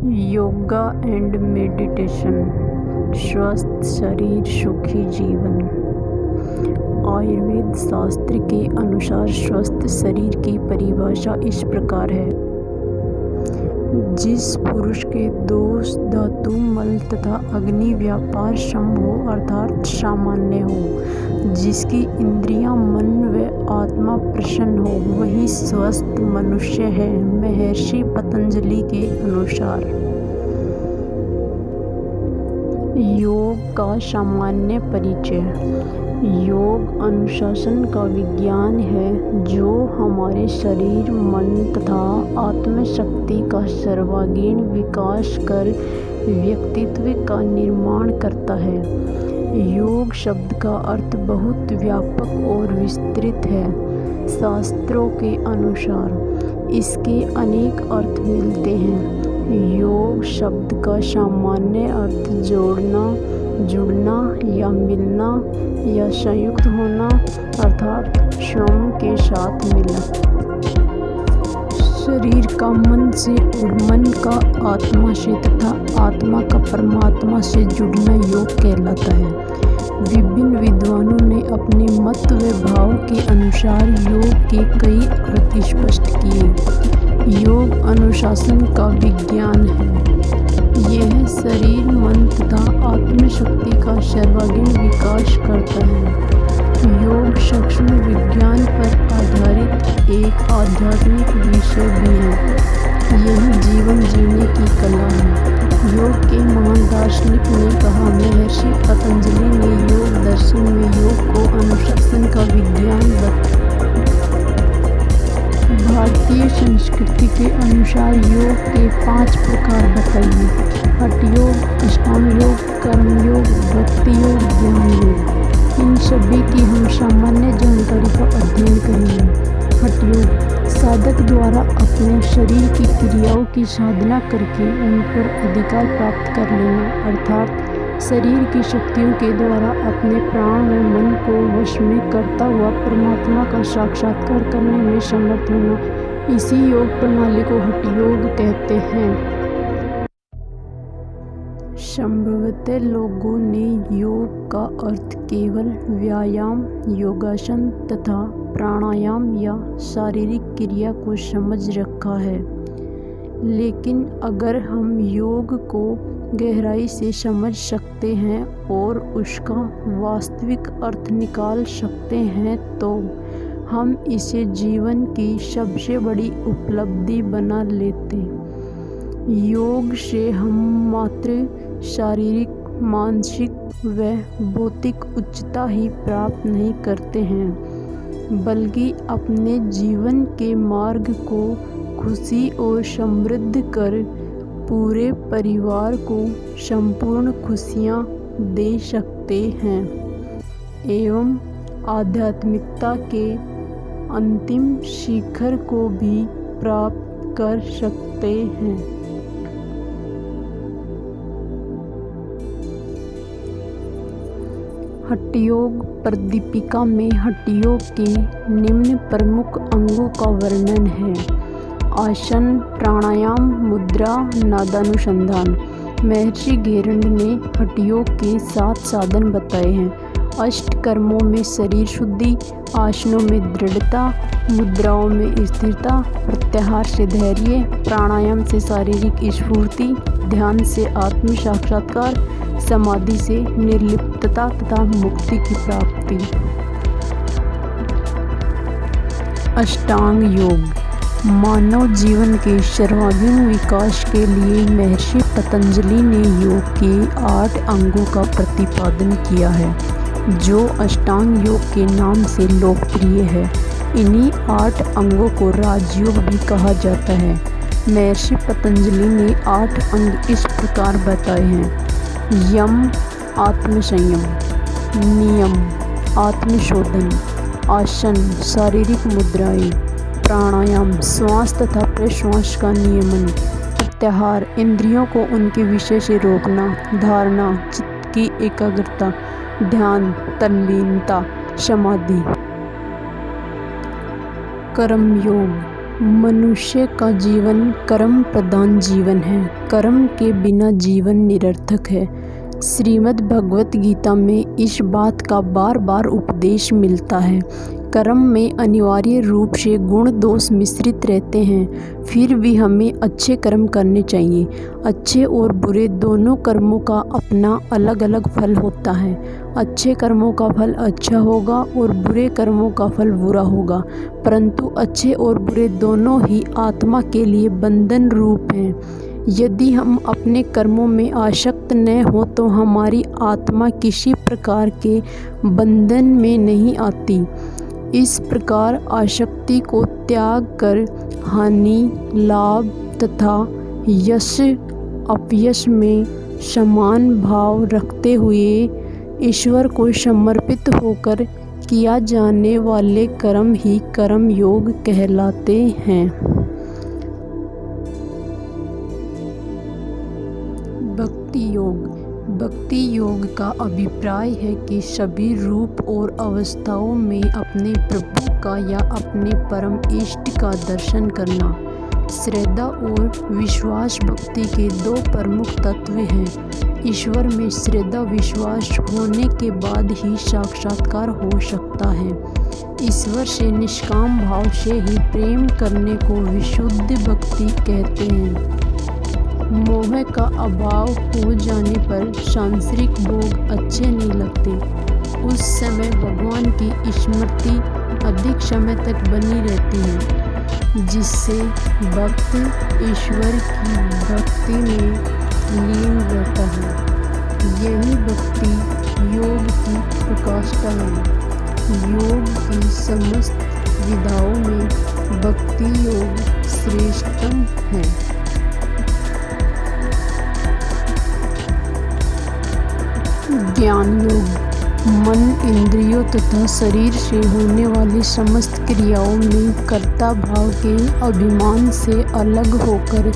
Yoga and meditation, स्वस्थ शरीर सुखी जीवन। आयुर्वेद शास्त्र के अनुसार स्वस्थ शरीर की परिभाषा इस प्रकार है। जिस पुरुष के दोष, धातु, मल तथा अग्नि व्यापार सम हो अर्थात सामान्य हो, जिसकी इंद्रियां, मन व आत्मा प्रसन्न हो, वही स्वस्थ मनुष्य है। महर्षि पतंजलि के अनुसार योग का सामान्य परिचय। योग अनुशासन का विज्ञान है जो हमारे शरीर, मन तथा आत्मशक्ति का सर्वांगीण विकास कर व्यक्तित्व का निर्माण करता है। योग शब्द का अर्थ बहुत व्यापक और विस्तृत है। शास्त्रों के अनुसार इसके अनेक अर्थ मिलते हैं। योग शब्द का सामान्य अर्थ जोड़ना, जुड़ना या मिलना या संयुक्त होना अर्थात स्वयं के साथ मिलना। शरीर का मन से और मन का आत्मा से तथा आत्मा का परमात्मा से जुड़ना योग कहलाता है। विभिन्न विद्वानों ने अपने मत व भाव के अनुसार योग के कई अर्थ स्पष्ट किए। योग अनुशासन का विज्ञान है। यह शरीर, मन तथा आत्मशक्ति का सर्वांगीण विकास करता है। योग सूक्ष्म विज्ञान पर आधारित एक आध्यात्मिक विषय भी है। यही जीवन जीने की कला है। योग के महान दार्शनिक ने कहा, महर्षि पतंजलि ने योग दर्शन में योग को अनुशासन का विज्ञान बताया। भारतीय संस्कृति के अनुसार योग के 5 प्रकार बताइए। हठ योग, अष्टांग योग, कर्म योग, भक्ति योग, ज्ञान योग। इन सभी की हम सामान्य जानकारी का अध्ययन करेंगे। हठ योग साधक द्वारा अपने शरीर की क्रियाओं की साधना करके उन पर अधिकार प्राप्त कर लेना अर्थात शरीर की शक्तियों के द्वारा अपने प्राण व मन को वश में करता हुआ परमात्मा का साक्षात्कार करने में समर्थ होना। इसी योग प्रणाली को हठ योग कहते हैं। संभवतः लोगों ने योग का अर्थ केवल व्यायाम, योगासन तथा प्राणायाम या शारीरिक क्रिया को समझ रखा है। लेकिन अगर हम योग को गहराई से समझ सकते हैं और उसका वास्तविक अर्थ निकाल सकते हैं तो हम इसे जीवन की सबसे बड़ी उपलब्धि बना लेते। योग से हम मात्र शारीरिक, मानसिक व भौतिक उच्चता ही प्राप्त नहीं करते हैं, बल्कि अपने जीवन के मार्ग को खुशी और समृद्ध कर पूरे परिवार को संपूर्ण खुशियाँ दे सकते हैं एवं आध्यात्मिकता के अंतिम शिखर को भी प्राप्त कर सकते हैं। हठ योग प्रदीपिका में हठ योग के निम्न प्रमुख अंगों का वर्णन है। आसन, प्राणायाम, मुद्रा, नादानुसंधान। महर्षि घेरंड ने हठ योग के 7 साधन बताए हैं। अष्ट कर्मों में शरीर शुद्धि, आसनों में दृढ़ता, मुद्राओं में स्थिरता, प्रत्याहार से धैर्य, प्राणायाम से शारीरिक स्फूर्ति, ध्यान से आत्म साक्षात्कार, समाधि से निर्लिप्तता तथा मुक्ति की प्राप्ति। अष्टांग योग मानव जीवन के सर्वांगीण विकास के लिए महर्षि पतंजलि ने योग के 8 अंगों का प्रतिपादन किया है, जो अष्टांग योग के नाम से लोकप्रिय है। इन्हीं 8 अंगों को राजयोग भी कहा जाता है। महर्षि पतंजलि ने 8 अंग इस प्रकार बताए हैं। यम, आत्मसंयम, नियम, आत्मशोधन, आसन, शारीरिक मुद्राएं, प्राणायाम, श्वास तथा प्रश्वास का नियमन, प्रत्याहार, इंद्रियों को उनके विषय से रोकना, धारणा, चित्त की एकाग्रता, ध्यान, तल्लीनता, समाधि। कर्म योग मनुष्य का जीवन कर्म प्रधान जीवन है। कर्म के बिना जीवन निरर्थक है। श्रीमद् भगवत गीता में इस बात का बार बार उपदेश मिलता है। कर्म में अनिवार्य रूप से गुण दोष मिश्रित रहते हैं, फिर भी हमें अच्छे कर्म करने चाहिए। अच्छे और बुरे दोनों कर्मों का अपना अलग अलग फल होता है। अच्छे कर्मों का फल अच्छा होगा और बुरे कर्मों का फल बुरा होगा, परंतु अच्छे और बुरे दोनों ही आत्मा के लिए बंधन रूप हैं। यदि हम अपने कर्मों में आसक्त न हो तो हमारी आत्मा किसी प्रकार के बंधन में नहीं आती। इस प्रकार आसक्ति को त्याग कर हानि, लाभ तथा यश अपयश में समान भाव रखते हुए ईश्वर को समर्पित होकर किया जाने वाले कर्म ही कर्म योग कहलाते हैं। भक्ति योग। भक्ति योग का अभिप्राय है कि सभी रूप और अवस्थाओं में अपने प्रभु का या अपने परम इष्ट का दर्शन करना। श्रद्धा और विश्वास भक्ति के दो प्रमुख तत्व हैं। ईश्वर में श्रद्धा विश्वास होने के बाद ही साक्षात्कार हो सकता है। ईश्वर से निष्काम भाव से ही प्रेम करने को विशुद्ध भक्ति कहते हैं। मोह का अभाव हो जाने पर सांसारिक भोग अच्छे नहीं लगते। उस समय भगवान की स्मृति अधिक समय तक बनी रहती है, जिससे भक्त ईश्वर की भक्ति में लीन रहता है। यही भक्ति योग की प्रकाष्ठा है। योग की समस्त विधाओं में भक्ति योग श्रेष्ठतम है। ज्ञान योग। मन, इंद्रियों तथा शरीर से होने वाली समस्त क्रियाओं में कर्ता भाव के अभिमान से अलग होकर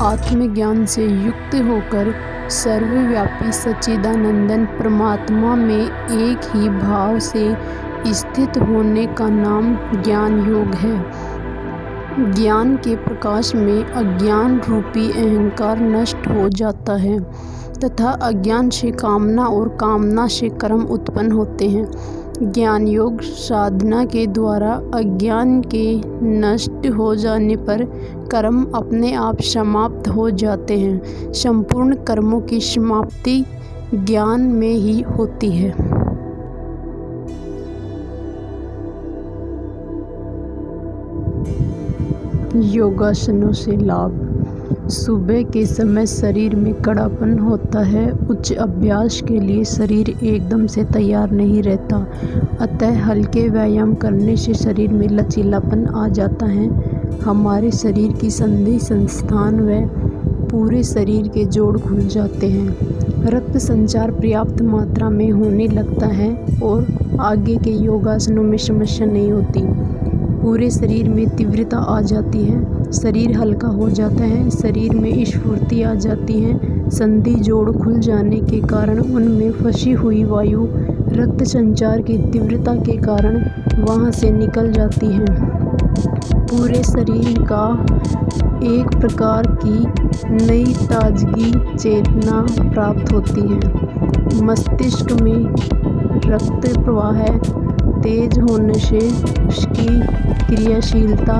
आत्मज्ञान से युक्त होकर सर्वव्यापी सच्चिदानंदन परमात्मा में एक ही भाव से स्थित होने का नाम ज्ञान योग है। ज्ञान के प्रकाश में अज्ञान रूपी अहंकार नष्ट हो जाता है तथा अज्ञान से कामना और कामना से कर्म उत्पन्न होते हैं। ज्ञान योग साधना के द्वारा अज्ञान के नष्ट हो जाने पर कर्म अपने आप समाप्त हो जाते हैं। संपूर्ण कर्मों की समाप्ति ज्ञान में ही होती है। योगासनों से लाभ। सुबह के समय शरीर में कड़ापन होता है। उच्च अभ्यास के लिए शरीर एकदम से तैयार नहीं रहता, अतः हल्के व्यायाम करने से शरीर में लचीलापन आ जाता है। हमारे शरीर की संधि संस्थान व पूरे शरीर के जोड़ खुल जाते हैं। रक्त संचार पर्याप्त मात्रा में होने लगता है और आगे के योगासनों में समस्या नहीं होती। पूरे शरीर में तीव्रता आ जाती है, शरीर हल्का हो जाता है, शरीर में स्फूर्ति आ जाती है। संधि जोड़ खुल जाने के कारण उनमें फंसी हुई वायु रक्त संचार की तीव्रता के कारण वहां से निकल जाती है। पूरे शरीर का एक प्रकार की नई ताजगी चेतना प्राप्त होती है। मस्तिष्क में रक्त प्रवाह तेज होने से उसकी क्रियाशीलता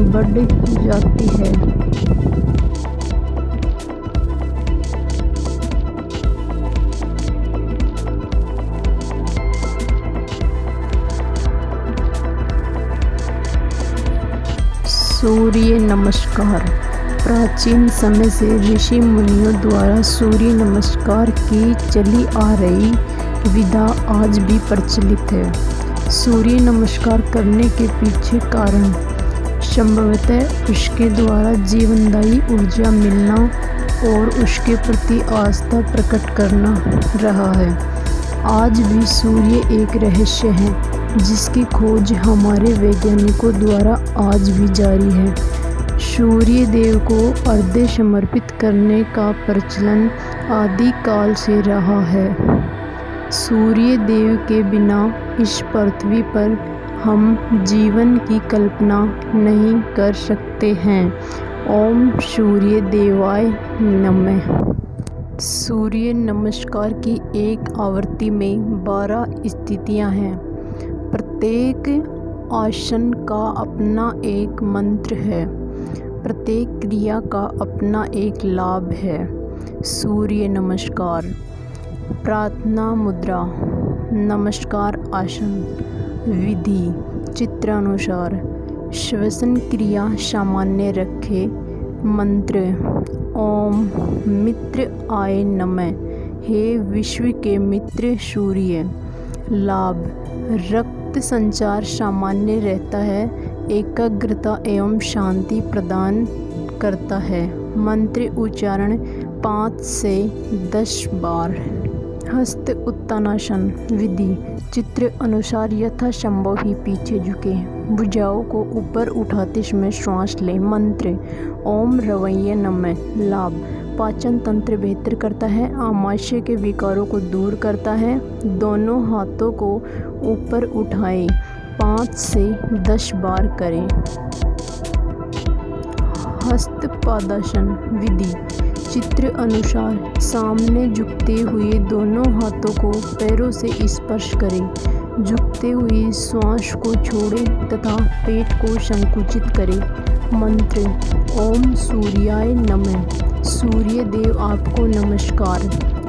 बढ़ जाती है। सूर्य नमस्कार। प्राचीन समय से ऋषि मुनियों द्वारा सूर्य नमस्कार की चली आ रही विधा आज भी प्रचलित है। सूर्य नमस्कार करने के पीछे कारण संभवतः उसके द्वारा जीवनदायी ऊर्जा मिलना और उसके प्रति आस्था प्रकट करना रहा है। आज भी सूर्य एक रहस्य है जिसकी खोज हमारे वैज्ञानिकों द्वारा आज भी जारी है। सूर्य देव को अर्घ्य समर्पित करने का प्रचलन आदि काल से रहा है। सूर्य देव के बिना इस पृथ्वी पर हम जीवन की कल्पना नहीं कर सकते हैं। ओम सूर्य देवाय नमः। सूर्य नमस्कार की एक आवृत्ति में 12 स्थितियां हैं। प्रत्येक आसन का अपना एक मंत्र है। प्रत्येक क्रिया का अपना एक लाभ है। सूर्य नमस्कार। प्रार्थना मुद्रा। नमस्कार आसन। विधि चित्रानुसार। श्वसन क्रिया सामान्य रखें। मंत्र ओम मित्र आय नमः। हे विश्व के मित्र सूर्य। लाभ रक्त संचार सामान्य रहता है। एकाग्रता एवं शांति प्रदान करता है। मंत्र उच्चारण 5 से 10 बार। हस्त उत्तानासन। विधि चित्र अनुसार यथासंभव ही पीछे झुके। भुजाओं को ऊपर उठाते समय श्वास लें। मंत्र ओम रवैये नमः। लाभ पाचन तंत्र बेहतर करता है। आमाशय के विकारों को दूर करता है। दोनों हाथों को ऊपर उठाएं। 5 से 10 बार करें। हस्त पादासन। विधि चित्र अनुसार सामने झुकते हुए दोनों हाथों को पैरों से स्पर्श करें। झुकते हुए श्वास को छोड़ें तथा पेट को संकुचित करें। मंत्र ओम सूर्याय नमः। सूर्य देव आपको नमस्कार।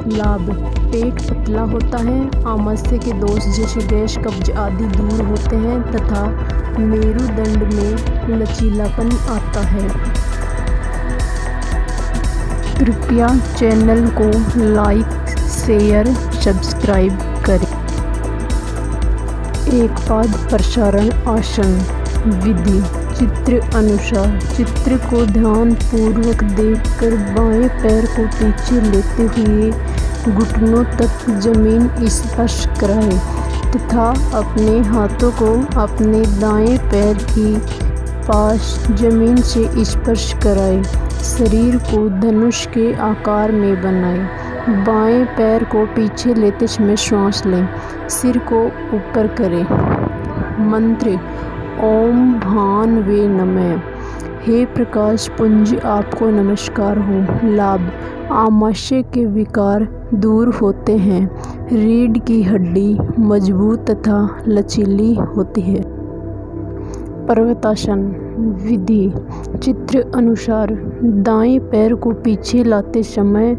लाभ पेट पतला होता है। आमाशय के दोष जैसे गैस कब्ज आदि दूर होते हैं तथा मेरुदंड में लचीलापन आता है। कृपया चैनल को लाइक शेयर सब्सक्राइब करें। एक पाद प्रसारण आसन। विधि चित्र अनुसार चित्र को ध्यान पूर्वक देखकर बाएं पैर को पीछे लेते हुए घुटनों तक जमीन स्पर्श कराएं तथा अपने हाथों को अपने दाएं पैर की पास जमीन से स्पर्श कराएं। शरीर को धनुष के आकार में बनाएं। बाएं पैर को पीछे लेते समय श्वास लें। सिर को ऊपर करें। मंत्र ओम भानवे नमः। हे प्रकाश पुंज आपको नमस्कार हो। लाभ आमाशय के विकार दूर होते हैं। रीढ़ की हड्डी मजबूत तथा लचीली होती है। पर्वतासन। विधि चित्र अनुसार दाएं पैर को पीछे लाते समय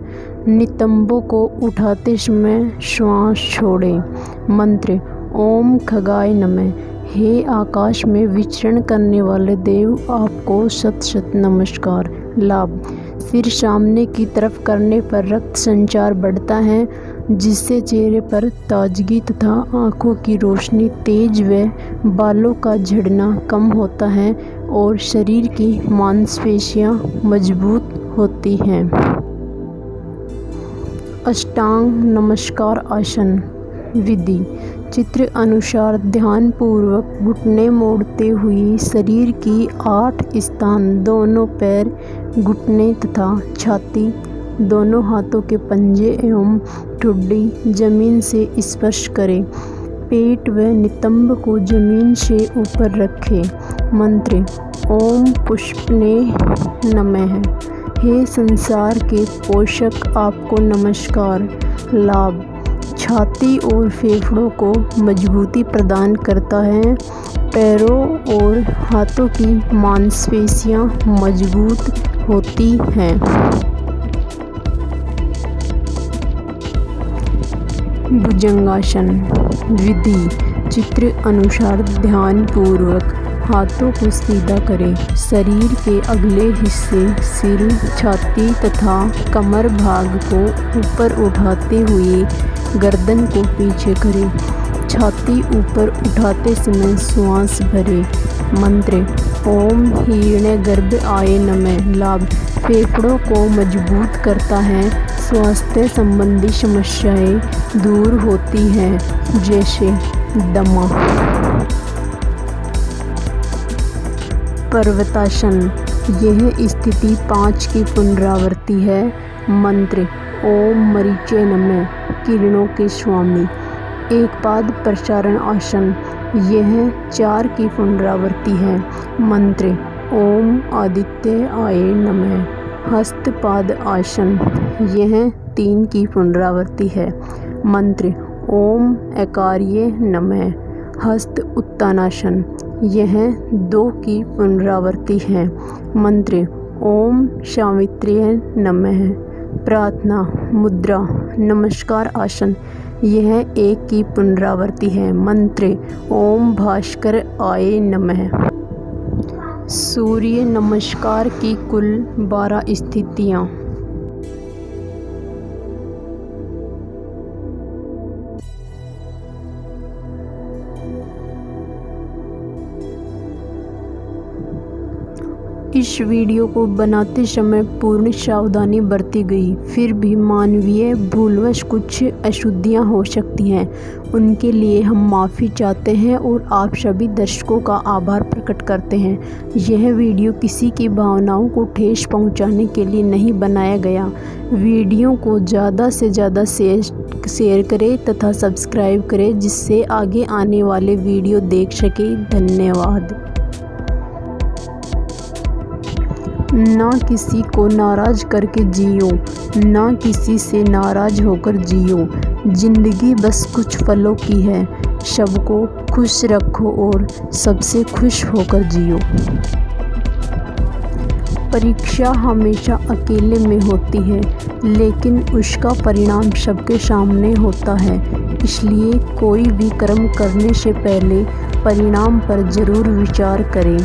नितंबों को उठाते समय श्वास छोड़ें। मंत्र ओम खगाय नमः। हे आकाश में विचरण करने वाले देव आपको शत शत नमस्कार। लाभ सिर सामने की तरफ करने पर रक्त संचार बढ़ता है जिससे चेहरे पर ताजगी तथा आँखों की रोशनी तेज व बालों का झड़ना कम होता है और शरीर की मांसपेशियां मजबूत होती हैं। अष्टांग नमस्कार आसन। विधि चित्र अनुसार ध्यान पूर्वक घुटने मोड़ते हुए शरीर की 8 स्थान दोनों पैर घुटने तथा छाती दोनों हाथों के पंजे एवं ठुड्डी जमीन से स्पर्श करें। पेट व नितंब को जमीन से ऊपर रखें। मंत्र ओम पुष्पने नमः। हे संसार के पोषक आपको नमस्कार। लाभ छाती और फेफड़ों को मजबूती प्रदान करता है। पैरों और हाथों की मांसपेशियां मजबूत होती हैं। भुजंगासन। विधि चित्र अनुसार ध्यान पूर्वक हाथों को सीधा करें। शरीर के अगले हिस्से सिर छाती तथा कमर भाग को ऊपर उठाते हुए गर्दन को पीछे करें। छाती ऊपर उठाते समय श्वास भरें। मंत्र ओम हिरण्यगर्भ आय नमः। लाभ फेफड़ों को मजबूत करता है। स्वास्थ्य संबंधी समस्याएं दूर होती हैं जैसे दमा। पर्वतासन। यह स्थिति 5 की पुनरावृत्ति है। मंत्र ओम मरीचे नमः। किरणों के स्वामी। एक पाद प्रसारण आसन। यह 4 की पुनरावृत्ति है। मंत्र ओम आदित्य आय नमः। हस्तपाद आसन, यह 3 की पुनरावृत्ति है। मंत्र ओम एकार्ये नमः। हस्त उत्तानासन, यह 2 की पुनरावृत्ति है। मंत्र ओम सावित्र्य नमः। प्रार्थना मुद्रा नमस्कार आसन, यह 1 की पुनरावृत्ति है। मंत्र ओम भास्कर आय नमः। सूर्य नमस्कार की कुल 12 स्थितियाँ। इस वीडियो को बनाते समय पूर्ण सावधानी बरती गई, फिर भी मानवीय भूलवश कुछ अशुद्धियां हो सकती हैं। उनके लिए हम माफ़ी चाहते हैं और आप सभी दर्शकों का आभार प्रकट करते हैं। यह वीडियो किसी की भावनाओं को ठेस पहुंचाने के लिए नहीं बनाया गया। वीडियो को ज़्यादा से ज़्यादा शेयर करें तथा सब्सक्राइब करें, जिससे आगे आने वाले वीडियो देख सके। धन्यवाद। ना किसी को नाराज़ करके जियो, ना किसी से नाराज़ होकर जियो। जिंदगी बस कुछ पलों की है, सबको खुश रखो और सबसे खुश होकर जियो। परीक्षा हमेशा अकेले में होती है, लेकिन उसका परिणाम सबके सामने होता है। इसलिए कोई भी कर्म करने से पहले परिणाम पर ज़रूर विचार करें।